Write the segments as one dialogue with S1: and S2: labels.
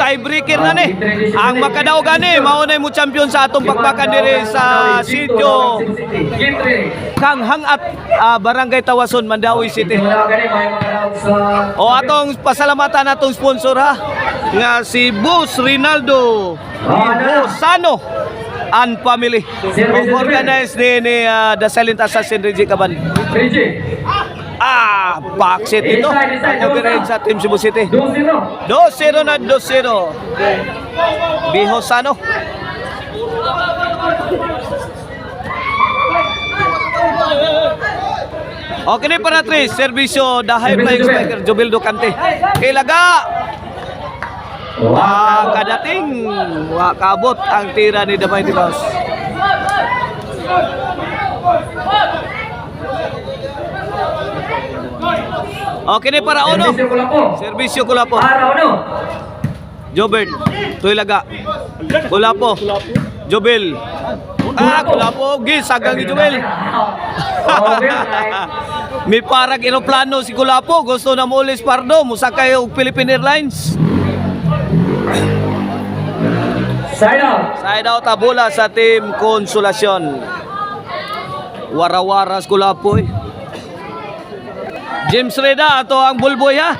S1: tiebreaker na ni. Ang makadaog gani maunay mo champion sa atong bakbakan diri sa sitio Kanghang at Barangay Tawason, Mandawi City. O atong pasalamatan atong sponsor ha nga si Boss Rinaldo Bosano and family. Organized ni The Silent Assassin Reggie Caban. Backseat ito. Overhead sa Team Cebu City. 2-0 na 2-0. Bihosano. Okay ni para 3. Servisyo The High Flying Striker Jobil Ducante. Ilaga. Kadating. Kabot ang tira ni The Mighty Mouse. Okay ni para Ono. Servisyo Kulapo.
S2: Para Ono.
S1: Jobert. Tuilaga. Kulapo. Jobel. Kulapo. Sagang ni Jobel. May parang inoplano si Kulapo. Gusto na mo ulis Pardo. Musakay og Philippine Airlines.
S2: Side out.
S1: Side out bola sa Team Konsolasyon. Warawaras Kulapo eh. James Reda ato ang bulboy ha.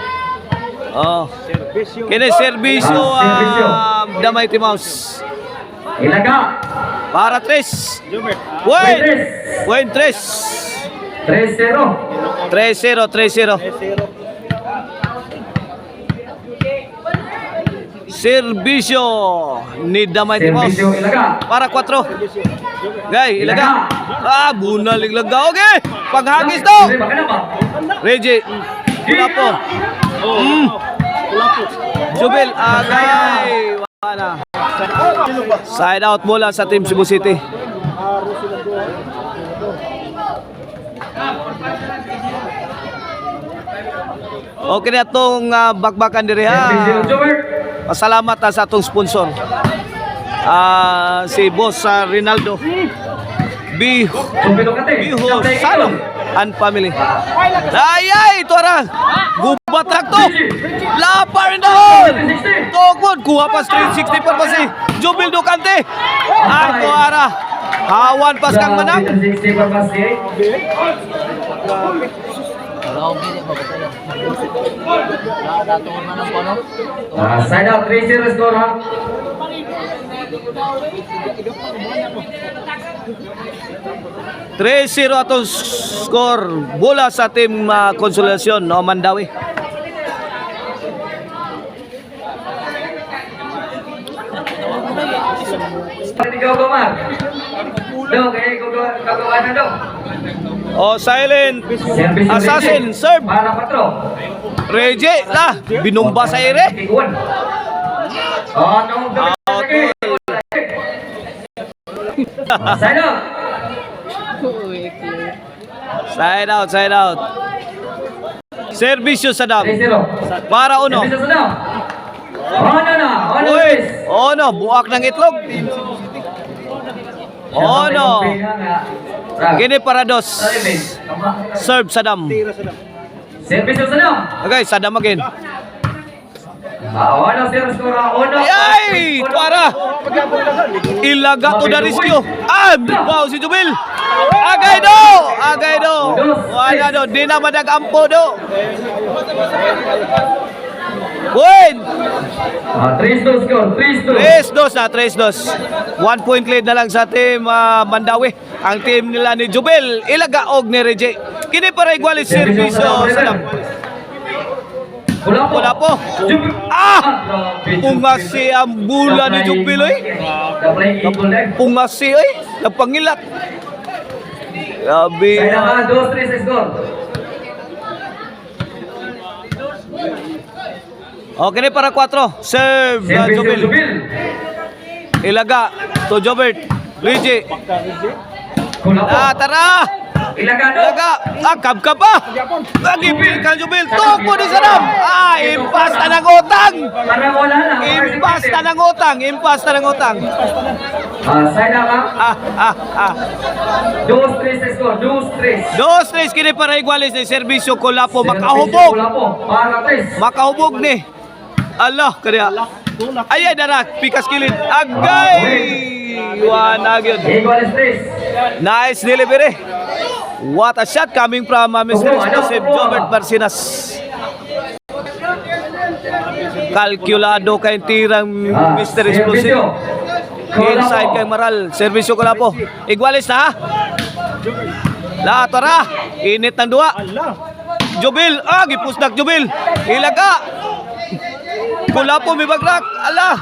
S1: Kini serbisyo The Mighty Mouse.
S2: Ilaga.
S1: Para 3. Wayne 3.
S2: 3-0.
S1: 3-0. Serbisyo ni The Mighty Mouse. Para 4. Gay, ilaga. Bunal iglaga. Okay. Paghagis daw. Reggie. Kulapo. Jubel. Agay. Wala. Side out bola sa Team Cebu City. Okay na itong bakbakan diri ha. Pasalamat sa atong sponsor. Si Boss Rinaldo Bihosano and family. Ay, ito ra. Gubatak to. Lapar in the hole. Tugod. Kuha pa 360 pa si Jobil Ducante. Ito ara. Hawan pas kang manang.
S2: Side out 3-0 score ha.
S1: Three-0 atong score bola sa Team Konsolasyon no Mandawi. Silent Assassin serve. Reggie binumba sa ere. Side out. Servisyo Sadam. Para Ono. Ono, buak ng itlog. Ono. Gini para 2. Serve Sadam.
S2: Servisyo Sadam.
S1: Okay, Sadam again.
S2: Ono sir score. Ono.
S1: Ay, para. Ilaga to na riskyo. Wow si Jubil. Agay do. Wala do. Di na madagampo do. Win.
S2: 3-2 score.
S1: 3-2. 1 point lead na lang sa Team Mandawi. Ang team nila ni Jubil. Ilaga og ni Reggie. Kini para igualis servisyo Sadam. Kulapo. Pungasi ang bula ni Jubil oy. Pungasi oy. Napangilat. Grabe.
S2: 2-3 score.
S1: Okay ni para 4. Serve Jubil. Ilaga to Jobert. Reggie. Tara. Ilaga. Kabkab pa. Nagipil ka Jubil. Tukbo ni Sadam. Impas na ng utang. Impas na ng utang.
S2: Side out. 2-3 score.
S1: 2-3 kini para igualis ni serbisyo Kulapo makahubog.
S2: Para 3.
S1: Makahubog ni. Allah kaya. Ay, darak. Pikas kilid. Agay! Wanag yun.
S2: Iguales 3.
S1: Nice delivery. What a shot coming from Mr. Explosive Jobert Barcinas. Kalkulado kay tirang Mr. Explosive. Inside kay Maral. Servisyo ko lang po. Iguales na ha. La, tara. Init ng duwa. Jubil. Gipusdak Jubil. Ilaga. Kula po may bagrak. Ala.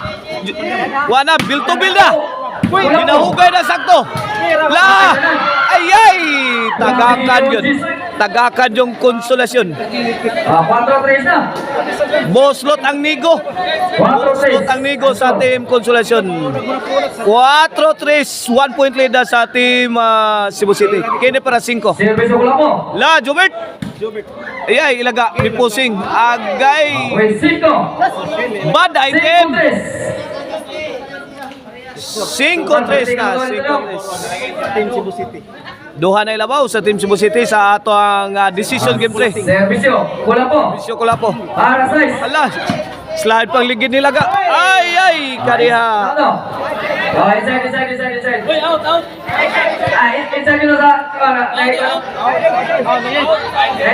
S1: Wana, bil to bil na. Hinahugay na sakto. La. Ay. Tagakan yun. Tagakan yung konsolasyon.
S2: 4-3 na.
S1: Boslot ang nigo. Boslot ang nigo sa team konsolasyon. 4-3. 1 point lead na sa team Cebu City. Kini para 5.
S2: Servisyo ko lang po.
S1: La, Jobert. Ay, ilaga. Ipusing. Agay.
S2: Okay, 5.
S1: Bad item.
S2: 5-3.
S1: 5-3 na. 5-3. Team Cebu City. Duha na ilabaw sa Team Cebu City sa ato ang decision gameplay.
S2: Servisyo ko lang po.
S1: Bisyo ko lang po.
S2: Para 6.
S1: Ala, slide pang ligid nilaga. Ay, kariha.
S2: Ano? Oh, inside. Wait, out. Inside yun sa...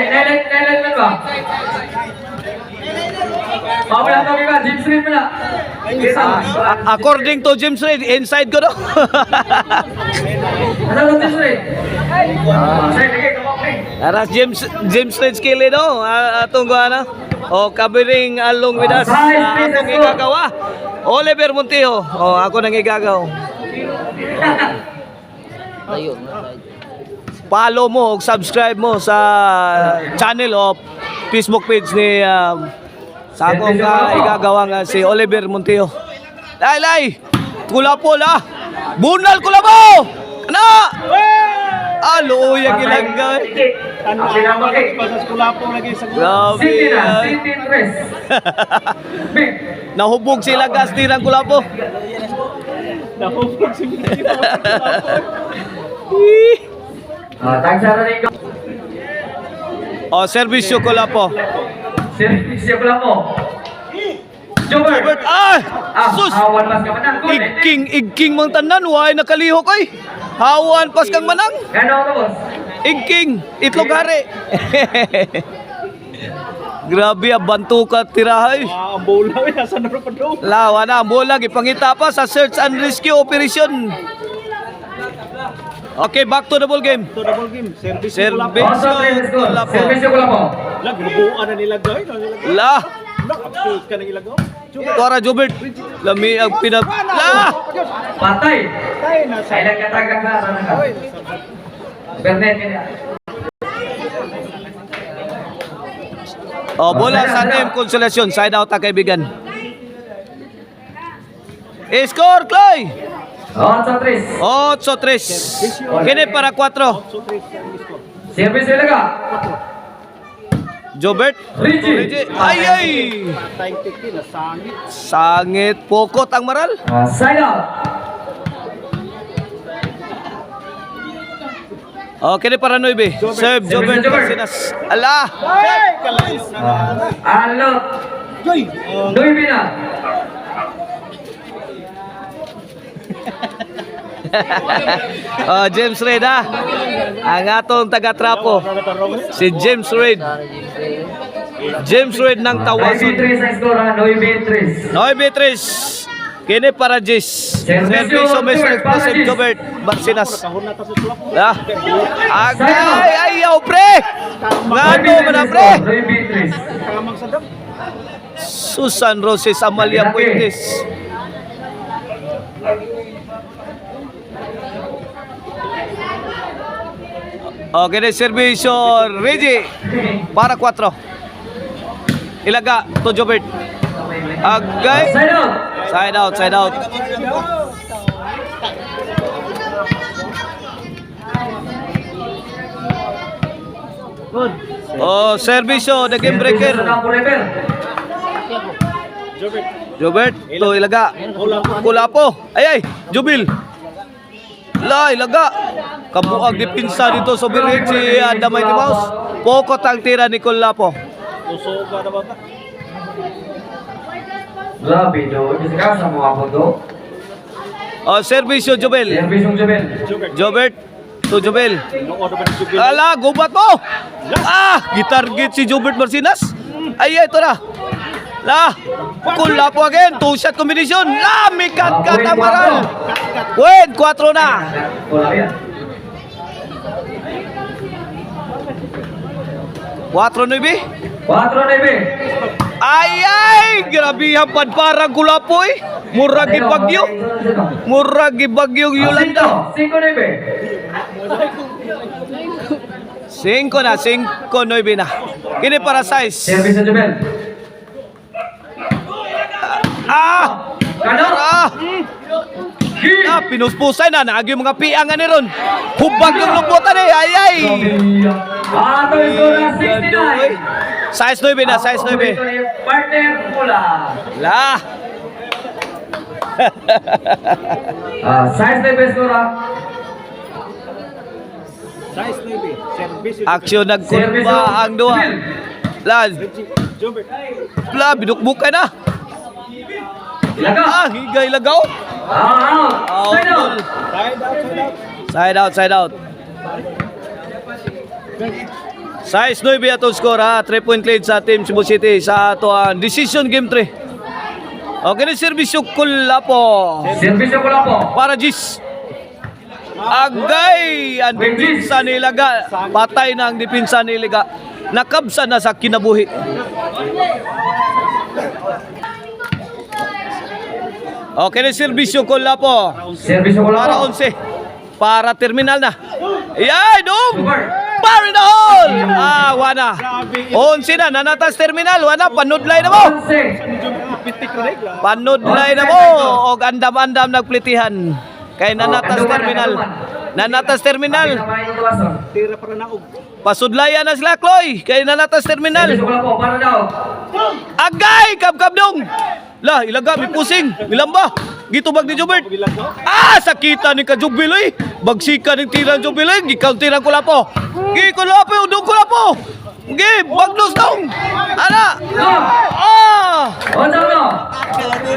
S2: Nailan ba? Mamaya kami ka, James Reed mo na.
S1: According to James Reid, inside ko no.
S2: Ano ba James Reed? Side, lagi, kamakay.
S1: Aras James Reid skill no. Atong ko ano. O covering along with us. Atong igagawa. Oliver Montijo. O ako nang igagaw. Follow mo o subscribe mo sa channel o Facebook page ni sa akong igagawa nga si Oliver Montijo. Lay! Kula-po la! Bunal kula-po! Ano? Alo, yung ilagay.
S2: Ano sinamaki?
S1: Grabe
S2: City na,
S1: yan.
S2: City 3. Big.
S1: Nahubog sila gas tirang kula-po.
S2: Tagsara rin ko.
S1: O, servisyo kula-po.
S2: Servisyo ko lang po. Jobert!
S1: Sus!
S2: Awan mas ka manang.
S1: Igking mang tanan, why nakalihok ay. Hawan pas kang manang.
S2: Gano'n ako, boss?
S1: Igking, itlog hari. Grabe, bantu ka tirahay.
S3: Ang bola, nasa na pa daw.
S1: Lawa na, ang bola, ipangita pa sa search and rescue operation. Okay, back to the ball game.
S3: Ito double game. Service
S1: Service.
S3: ko lang.
S2: Also,
S1: Wala po.
S2: servisyo ko lang po.
S3: Lag, nabuuan na nilagay.
S1: La,
S3: Update ka na ilagaw.
S1: Tora Jobert. Lami ang pinag... La!
S2: Patay!
S3: Tayo na sa...
S2: Kailan ka tagang ka? Bernet ka niya.
S1: O, bola sa team konsolasyon. Side out ang kaibigan. Score, Chloe!
S2: 8-3.
S1: 8-3. Kini para 4.
S2: Servisyo lang ka.
S1: Jobert.
S2: Reggie.
S1: Ay!
S3: Time tiki na sangit.
S1: Sangit. Pokot ang maral.
S2: Side out.
S1: O, kini para 9. Serve Jobert Barcinas. Ala!
S2: Alot.
S3: Joy!
S2: Nuibi na.
S1: James Reid ha. Ang atong taga-trapo. Si James Reid. James Reid ng Tawason.
S2: 9-3 sa score ha. 9-3.
S1: 9-3. Kini para Jis. Serviso Mr. Explosive Jobert Barcinas.
S3: Kahon na taso tulak mo.
S1: Agay! Ayaw pre! Ngano mo na pre?
S2: 9-3.
S3: Kamang sadap.
S1: Susan Roses Amalia Puentes. Okay, de servisyo Reggie para 4. Ilaga to Jobert. Agay.
S2: Side out.
S1: Side out, side out.
S3: Good.
S1: Oh, servisyo the game breaker.
S2: Servisyo sa campo rebel.
S3: Jobert.
S1: Jobert to ilaga. Kula po. Ay, Jubil. La, ilaga. Kabuang dipinsa dito sa Birin si Damay Tibaus. Pokot ang tira ni Kulapo.
S3: Uso ka na ba ka?
S2: Grabe do. Bisa ka sa mga pundo.
S1: O, servisyo, Jobel.
S2: Service yung Jobel.
S1: Jobert to Jobel.
S3: Nung-order ba ni Jubel?
S1: Ala, gubat mo! Gitarget si Jobert Marcinas. Ay, ito na. La, kula po again. Two-shot combination. La, may kat-kat ang maral. Wait, 4 na.
S2: Wala yan.
S1: 4-9.
S2: 4-9.
S1: Ay, grabe ang padparang kulapoy. Murag bagyo. Murag bagyo Yolanda. 5 na, 5-9 na. Kini para size.
S2: Service sa Jobel. Kano?
S1: Pinuspusay na. Naagi yung mga piangan ni Ron. Hubag yung lumbutan eh. Ay, ay.
S2: Ato ito na 69.
S1: Size 9 na, size 9.
S2: Partner pula.
S1: La.
S2: Size 9 skora.
S3: Size 9. Service.
S1: Aksyon nagkurba ang duwa. La.
S3: Jubel.
S1: La, binukbukay na.
S2: Ilaga.
S1: Higay lagaw.
S2: Out. Side out.
S3: Side out.
S1: Side out. Size 9 atong score ha. 3-point lead sa Team Cebu City sa ato ang decision game 3. Okay na servisyo Kulapo.
S2: Service ko lang po.
S1: Para Gis. Agay ang depensa ni Laga. Patay na ang depensa ni Laga. Nakabsa na sa kinabuhi. Okay na servisyo Kulapo.
S2: Service ko lang
S1: Para
S2: po.
S1: 11. Para terminal na. Yay, dong!
S2: Super.
S1: Bar in the hole! Wana. 11 na, nanatas terminal. Wana, panudlay na mo.
S2: 11.
S3: Pitik na rin.
S1: Panudlay na mo. O andam-andam nagplitihan. Kay nanatas terminal. Nanatas terminal.
S3: Tira para naog.
S1: Pasudlayan na sila, Chloe. Kay nanatas terminal.
S2: Service ko lang po. Para daw.
S1: Agay! Kab-kab dong! La, ilaga, may pusing. Milamba. Gitubag ni Jubert. Sakita ni Kajubel eh. Bagsika ng tirang Jubel eh. Gikaw tirang Kulapo. Kulapo, udong Kulapo. Bagnos dong. Ana.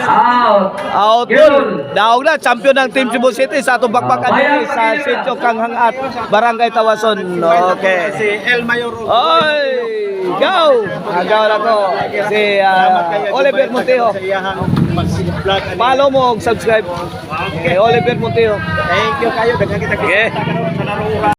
S2: Out.
S1: Out goal. Daog na, champion ng Team Cebu City sa atong bakbakan diri sa Sitio Kanghangat, Barangay Tawason. Okay.
S3: Si El Mayor.
S1: Oy! Go! Agaw na ko. Si Oliver Montejo. Follow mo og subscribe. Okay, Oliver Montejo.
S3: Thank you kayo. Daghang kita
S1: Okay.
S3: sa naruha.